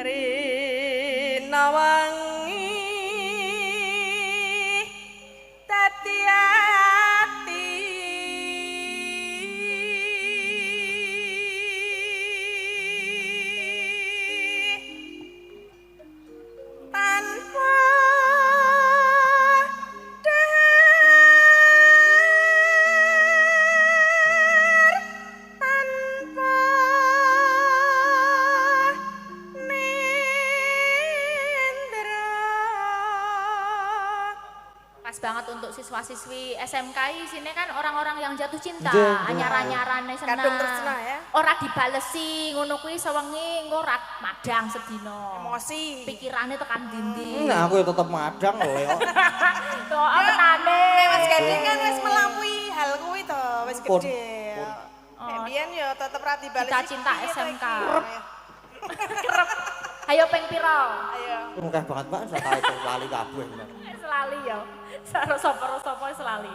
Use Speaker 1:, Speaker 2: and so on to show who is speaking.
Speaker 1: Rina wangi dadi ati tanpa dar tanpa nindra.
Speaker 2: Pas banget untuk siswa-siswi SMK sini kan orang-orang yang jatuh cinta,
Speaker 3: Nggih, nggih.
Speaker 2: anyar-anyarane seneng.
Speaker 1: Kadung tresna ya.
Speaker 2: Ora dibalesi ngono kuwi sewengi engko ora madang sedina.
Speaker 1: Emosi.
Speaker 2: Pikirane tekan dindi.
Speaker 3: Nah, aku ya tetep madang lho ya.
Speaker 2: Kok menane.
Speaker 1: Mas Gading kan wis melampaui hal kuwi to, wis
Speaker 3: Pun,
Speaker 1: gede.
Speaker 3: pun.
Speaker 1: Nek biyen ya tetep ra dibalesi.
Speaker 2: Cita-cita
Speaker 1: piye to
Speaker 2: SMK.
Speaker 1: iki?
Speaker 2: Kerep. Ayo ping pira?
Speaker 1: Ayo.
Speaker 3: Akeh banget Mbak, sak itu lali kabeh.
Speaker 2: Selali ya. Sapa-sapa selali.